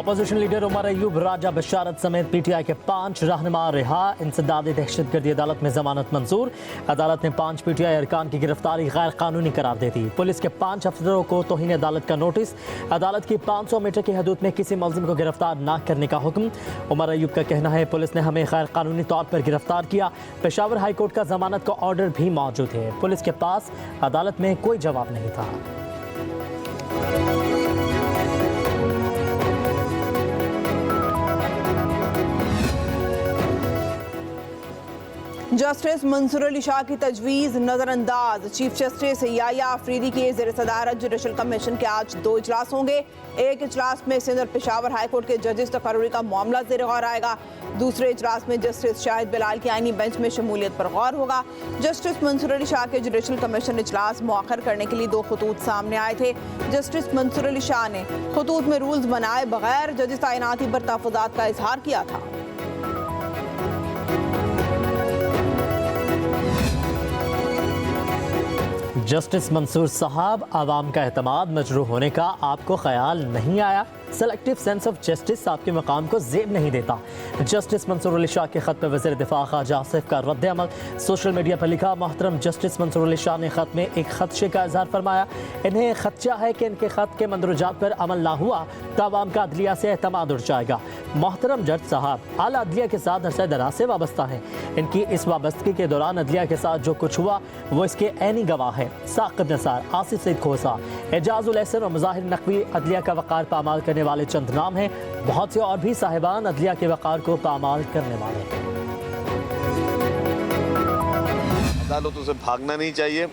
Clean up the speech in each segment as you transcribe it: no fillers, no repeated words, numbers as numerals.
Opposition leader Umar Ayub, राजा बशारत समेत PTI के 5 रहनुमा रिहा। इंसदादी दहशतगर्दी अदालत में जमानत मंजूर। अदालत ने 5 पीटीआई अरकान की गिरफ्तारी गैर कानूनी करार दे दी। पुलिस के 5 अफसरों को तौहीन अदालत का नोटिस। अदालत की 500 मीटर की हदूद में किसी मुलजिम को गिरफ्तार न करने का हुक्म। उमर अयूब का कहना है पुलिस ने हमें गैर कानूनी तौर पर गिरफ्तार किया। पेशावर हाईकोर्ट का जमानत का ऑर्डर भी मौजूद है। पुलिस के पास अदालत में कोई जवाब नहीं था। जस्टिस मंसूर अली शाह की तजवीज़ नज़रअंदाज। चीफ जस्टिस याया अफरीदी के ज़ेर सदारत जुडिशल कमीशन के आज 2 इजलास होंगे। एक इजलास में सिंध और पेशावर हाई कोर्ट के जजेस तकर्री का मामला ज़ेर गौर आएगा। दूसरे इजलास में जस्टिस शाहिद बिलाल की आईनी बेंच में शमूलियत पर गौर होगा। जस्टिस मंसूर अली शाह के जुडिशल कमीशन इजलास मुअख्खर करने के लिए 2 खतूत सामने आए थे। जस्टिस मंसूर अली शाह ने खतूत में रूल्स बनाए बगैर जजेस तैनाती पर तहफ़्फ़ुज़ात का इजहार किया था। जस्टिस मंसूर साहब, आवाम का एतमाद मजरूह होने का आपको ख्याल नहीं आया? सेलेक्टिव सेंस ऑफ जस्टिस आपके मकाम को जेब नहीं देता। जस्टिस मंसूर अली शाह के खत पर वज़ीर दिफा ख्वाजा आसिफ का रद्द अमल। सोशल मीडिया पर लिखा, मोहतरम जस्टिस मंसूर अली शाह ने खत में एक खदशे का इजहार फरमाया। इन्हें खदशा है कि इनके खत के मंदरुजात पर अमल ना हुआ तो अवाम का अदलिया से एतमाद उठ जाएगा। मोहतरम जज साहब आला अदलिया के साथ अरसे दराज से वाबस्ता हैं। इनकी इस वाबस्तगी के दौरान अदलिया के साथ जो कुछ हुआ वो इसके ऐनी गवाह है। साकिब निसार, आसिफ सईद खोसा, एजाजुल एहसन और मुजाहिर नकवी अदलिया का वक़ार पामाल करने वाले चंद नाम हैं। बहुत से और भी साहिबान अदलिया के वक़ार को पामाल करने वाले हैं। अदालतों से भागना नहीं चाहिए,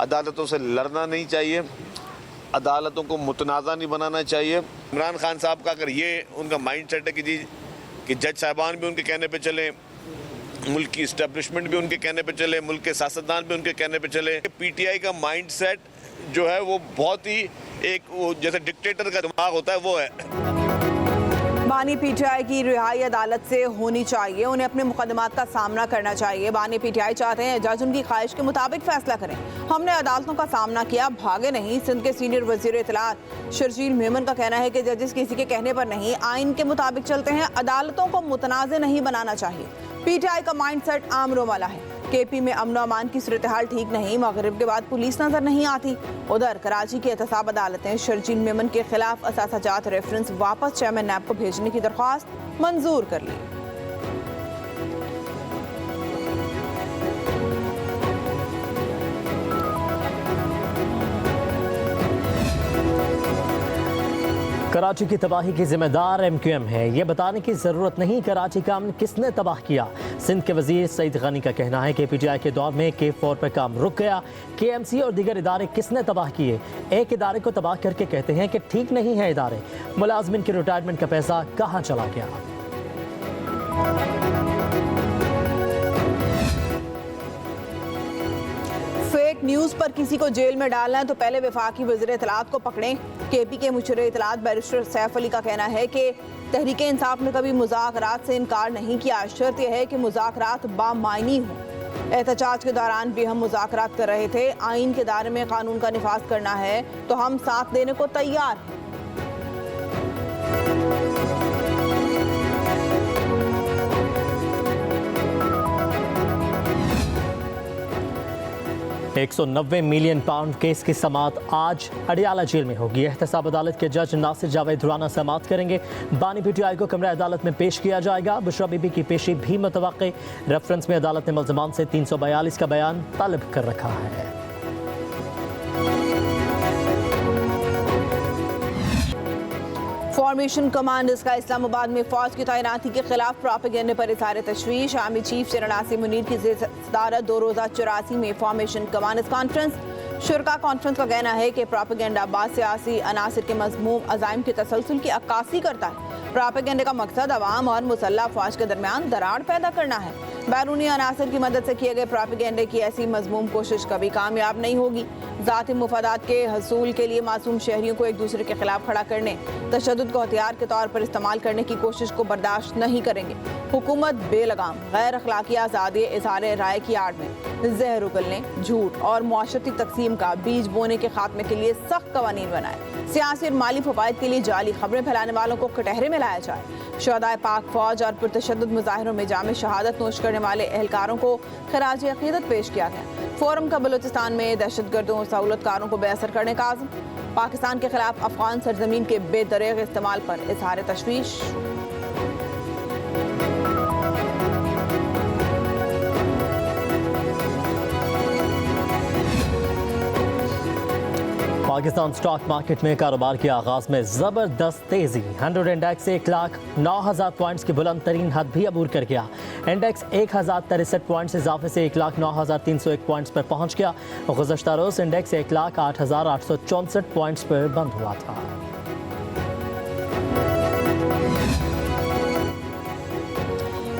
अदालतों से लड़ना नहीं चाहिए, अदालतों को मुतनाज़ा नहीं बनाना चाहिए। इमरान खान साहब का अगर ये उनका माइंड सेट है कि जज साहिबान भी उनके कहने पे चले, मुल्क की इस्टेब्लिशमेंट भी उनके कहने पे चले, मुल्क के सियासतदान भी उनके कहने पे चले, पीटीआई का माइंड सेट जो है वो बहुत ही एक जैसे डिक्टेटर का दिमाग होता है वो है। बानी पीटीआई की रिहाई अदालत से होनी चाहिए। उन्हें अपने मुकदमात का सामना करना चाहिए। बानी पीटीआई चाहते हैं जज उनकी ख्वाहिश के मुताबिक फैसला करें। हमने अदालतों का सामना किया, भागे नहीं। सिंध के सीनियर वजीर इत्तलात शर्जील मेमन का कहना है कि जजेस किसी के कहने पर नहीं, आइन के मुताबिक चलते हैं। अदालतों को मुतनाज़ नहीं बनाना चाहिए। पीटीआई का माइंड सेट आमरों वाला है। केपी में अमन अमान की सूरत हाल ठीक नहीं, मगरिब के बाद पुलिस नजर नहीं आती। उधर कराची की एहतसाब अदालतें शर्जील मेमन के खिलाफ असासाजात रेफरेंस वापस चेयरमैन नैब को भेजने की दरख्वास्त मंजूर कर ली। कराची की तबाही की जिम्मेदार एमक्यूएम है। ये बताने की ज़रूरत नहीं कराची का अमन किसने तबाह किया। सिंध के वजीर सईद गनी का कहना है कि पीटीआई के दौर में K4 पर काम रुक गया। KMC और दीगर इदारे किसने तबाह किए? एक इदारे को तबाह करके कहते हैं कि ठीक नहीं है इदारे। मुलाजमिन के रिटायरमेंट का पैसा कहाँ चला गया? फेक न्यूज़ पर किसी को जेल में डालना है तो पहले वफाकी वज़ीर इत्तलात को पकड़ें। केपी के मुशीर इत्तलात बैरिस्टर सैफ अली का कहना है कि तहरीक इंसाफ ने कभी मुज़ाकरात से इनकार नहीं किया। शर्त यह है कि मुज़ाकरात बामायनी हों। एहतजाज के दौरान भी हम मुज़ाकरात कर रहे थे। आइन के दायरे में कानून का निफाज करना है तो हम साथ देने को तैयार हैं। 190 मिलियन पाउंड केस की समाअत आज अडियाला जेल में होगी। एहतसाब अदालत के जज नासिर जावेद राना समाअत करेंगे। बानी पीटीआई को कमरा अदालत में पेश किया जाएगा। बुशरा बीबी की पेशी भी मुतवक्के। रेफरेंस में अदालत ने मुल्ज़मान से 342 का बयान तलब कर रखा है। फॉर्मेशन कमांडर्स का इस्लामाबाद में फौज की तैनाती के खिलाफ प्रोपेगेंडे पर इज़हार तशवीश। Army chief general Asim Munir की सदारत 2 रोज़ा 84 में फॉर्मेशन कमांडर्स कॉन्फ्रेंस। शुरका कॉन्फ्रेंस का कहना है कि प्रोपेगेंडा सियासी अनासिर के मज़मूम अज़ाइम के तसलसल की अक्कासी करता है। प्रोपेगेंडे का मकसद अवाम और मुसल्लह फौज के दरमियान दरार पैदा करना है। बैरूनी अनासिर की मदद से किए गए प्रोपेगेंडे की ऐसी मज़मूम कोशिश कभी कामयाब नहीं होगी। ज़ाती मुफादात के हसूल के लिए मासूम शहरियों को एक दूसरे के खिलाफ खड़ा करने, तशद्दुद को हथियार के तौर पर इस्तेमाल करने की कोशिश को बर्दाश्त नहीं करेंगे। हुकूमत बेलगाम गैर अखलाकी आज़ादी इज़हार राय की आड़ में जहर उगलने, झूठ और मुआशरती तकसीम का बीज बोने के खात्मे के लिए सख्त कवानीन बनाए। सियासी और माली फवायद के लिए जाली खबरें फैलाने वालों को कटहरे में लाया जाए। शहदाए पाक फौज और पुरतशद्दुद मुजाहिरों में जामे शहादत नोश करने वाले एहलकारों को खराज अकीदत पेश किया गया। फोरम का बलूचिस्तान में दहशतगर्दों और सहूलतकारों को बेअसर करने का आज़म। पाकिस्तान के खिलाफ अफगान सरजमीन के बेदरेग इस्तेमाल पर इजहार तशवीश। पाकिस्तान स्टॉक मार्केट में कारोबार के आगाज में ज़बरदस्त तेज़ी। 100 इंडेक्स 1,09,000 पॉइंट्स की बुलंद तरीन हद भी अबूर कर गया। इंडेक्स 1,063 पॉइंट्स इजाफे से 1,09,301 पॉइंट्स पर पहुंच गया। गुज़श्ता रोज़ इंडेक्स 1,08,864 पॉइंट्स पर बंद हुआ था।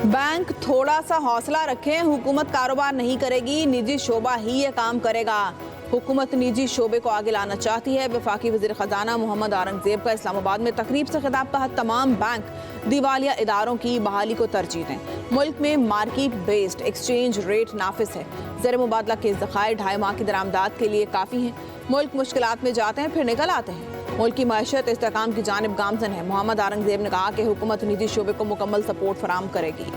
बैंक थोड़ा सा हौसला रखें, हुकूमत कारोबार नहीं करेगी, निजी शोबा ही ये काम करेगा। हुकूमत निजी शोबे को आगे लाना चाहती है। वफाकी वज़ीर ख़जाना मोहम्मद औरंगज़ेब का इस्लामाबाद में तकरीब से खिताब कहा, तमाम बैंक दिवालिया इदारों की बहाली को तरजीह दें। मुल्क में मार्केट बेस्ड एक्सचेंज रेट नाफिज है। ज़र मुबादला के ज़खायर 2.5 माह की दरामदात के लिए काफ़ी हैं। मुल्क मुश्किलात में जाते हैं फिर निकल आते हैं। मुल्क की मैशत इस्तेहकाम की जानिब गामजन है। मोहम्मद औरंगज़ेब ने कहा कि हुकूमत निजी शोबे को मुकम्मल सपोर्ट फराम करेगी।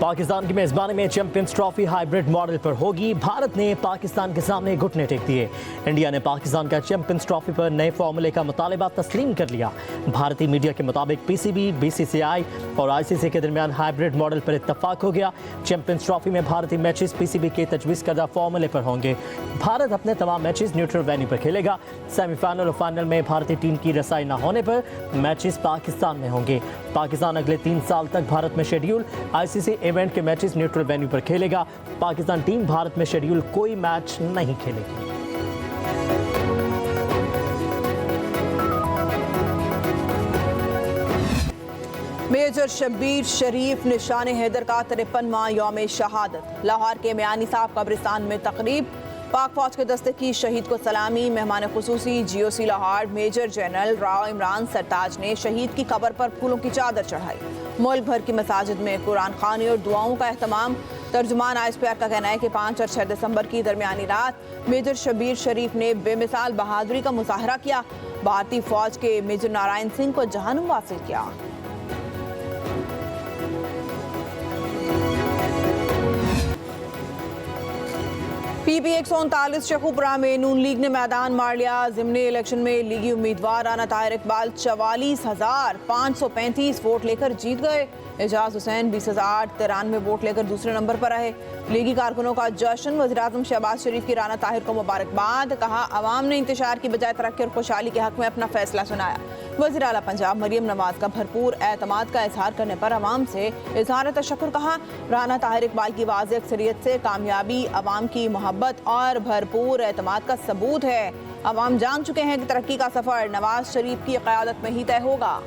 पाकिस्तान की मेज़बानी में चैंपियंस ट्रॉफी हाइब्रिड मॉडल पर होगी। भारत ने पाकिस्तान के सामने घुटने टेक दिए। इंडिया ने पाकिस्तान का चैंपियंस ट्रॉफी पर नए फॉर्मूले का मुतालिबा तस्लीम कर लिया। भारतीय मीडिया के मुताबिक पीसीबी, बीसीसीआई और आईसीसी के दरमियान हाइब्रिड मॉडल पर इत्तफाक हो गया। चैंपियंस ट्रॉफी में भारतीय मैचेस पीसीबी के तजवीज़ करदा फॉर्मूले पर होंगे। भारत अपने तमाम मैचेस न्यूट्रल वेन्यू पर खेलेगा। सेमीफाइनल और फाइनल में भारतीय टीम की रसाई न होने पर मैचेस पाकिस्तान में होंगे। पाकिस्तान अगले 3 साल तक भारत में शेड्यूल आईसीसी इवेंट के मैचेस न्यूट्रल वेन्यू पर खेलेगा। पाकिस्तान टीम भारत में शेड्यूल कोई मैच नहीं खेलेगी। मेजर शब्बीर शरीफ निशान हैदर का 53वां यौम शहादत। लाहौर के मियानी साहब कब्रिस्तान में तकरीब। पाक फौज के दस्ते की शहीद को सलामी। मेहमान खुसूसी GOC Lahore major general Rao Imran Sartaj ने शहीद की कब्र पर फूलों की चादर चढ़ाई। मुल्क भर की मसाजिद में कुरान खानी और दुआओं का एहतमाम। तर्जुमान ISPR का कहना है कि 5 और 6 दिसंबर की दरमियानी रात मेजर शब्बीर शरीफ ने बेमिसाल बहादुरी का मुजाहरा किया। भारतीय फौज के मेजर नारायण सिंह को जहानुम हासिल किया। PB 139 शेखुपुरा में नून लीग ने मैदान मार लिया। ज़िमनी इलेक्शन में लीगी उम्मीदवार राना ताहिर इकबाल 44,535 वोट लेकर जीत गए। एजाज हुसैन 20,093 वोट लेकर दूसरे नंबर पर रहे। लीगी कारकुनों का जश्न। वज़ीर-ए-आज़म शहबाज शरीफ की राना ताहिर को मुबारकबाद। कहा, अवाम ने इंतशार की बजाय तरक्की और खुशहाली के हक में अपना फैसला सुनाया। वज़ीर आला पंजाब मरियम नवाज का भरपूर एतमाद का इजहार करने पर अवाम से इजहार तशक्कुर। कहा, राना ताहिर इकबाल की वाज़ेह अक्सरियत से कामयाबी अवाम की मोहब्बत और भरपूर एतमाद का सबूत है। अवाम जान चुके हैं कि तरक्की का सफ़र नवाज शरीफ की क़यादत में ही तय होगा।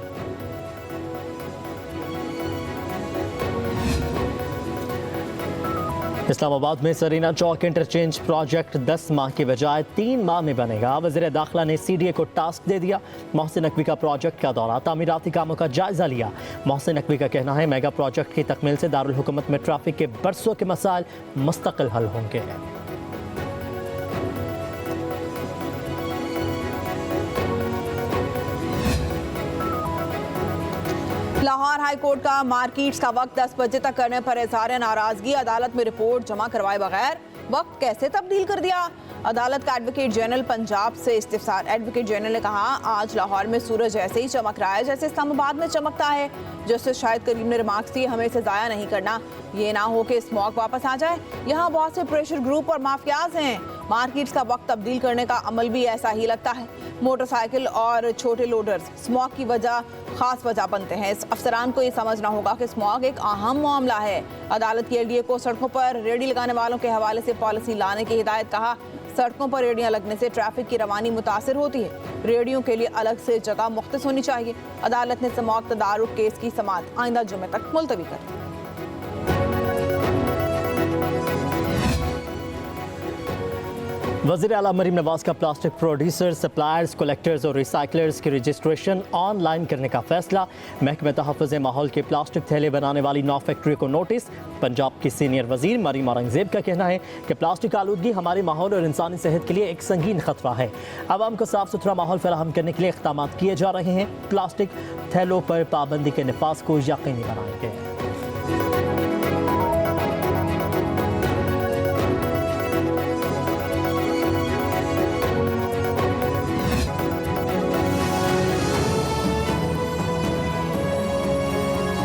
इस्लामाबाद में सरीना चौक इंटरचेंज प्रोजेक्ट 10 माह की बजाय 3 माह में बनेगा। वज़ीर दाखिला ने CDA को टास्क दे दिया। मोहसिन नकवी का प्रोजेक्ट का दौरा, तामीराती कामों का जायजा लिया। मोहसिन नकवी का कहना है, मेगा प्रोजेक्ट की तकमील से दारुल हुकूमत में ट्रैफिक के बरसों के मसाइल मुस्तकिल हल होंगे। लाहौर हाई कोर्ट का मार्केट्स का वक्त 10 बजे तक करने पर इजहार नाराजगी। अदालत में रिपोर्ट जमा करवाए बगैर वक्त कैसे तब्दील कर दिया। अदालत का एडवोकेट जनरल पंजाब से इस्तिफसार। एडवोकेट जनरल ने कहा, आज लाहौर में सूरज ऐसे ही चमक रहा है जैसे इस्लामाबाद में चमकता है। जस्टिस शाहिद करीम ने रिमार्क्स दिए, हमें इसे ज़ाया नहीं करना, ये ना हो कि स्मॉग वापस आ जाए। यहाँ बहुत से प्रेशर ग्रुप और माफियाज हैं। मार्केट्स का वक्त तब्दील करने का अमल भी ऐसा ही लगता है। मोटरसाइकिल और छोटे लोडर्स स्मॉग की वजह खास वजह बनते हैं। अफसरान को ये समझना होगा कि स्मॉग एक अहम मामला है। अदालत की LDA को सड़कों पर रेडी लगाने वालों के हवाले से पॉलिसी लाने की हिदायत। कहा, सड़कों पर रेहड़ियां लगने से ट्रैफिक की रवानी मुतासिर होती है। रेहड़ियों के लिए अलग से जगह मुख्तस होनी चाहिए। अदालत ने समाअत तदारुक केस की समाअत आइंदा जुमे तक मुलतवी कर दी। वज़ीर आला मरीम नवाज का प्लास्टिक प्रोड्यूसर, सप्लायर्स, कलेक्टर्स और रिसाइकलर्स की रजिस्ट्रेशन ऑनलाइन करने का फैसला। महकमे तहफ़्फ़ुज़ माहौल के प्लास्टिक थैले बनाने वाली 9 फैक्ट्री को नोटिस। पंजाब की सीनियर वज़ीर मरीम औरंगज़ेब का कहना है कि प्लास्टिक आलूदगी हमारे माहौल और इंसानी सेहत के लिए एक संगीन खतरा है। आवाम को साफ़ सुथरा माहौल फराहम करने के लिए इक़दाम किए जा रहे हैं। प्लास्टिक थैलों पर पाबंदी के नफाज को यकीनी बनाएंगे।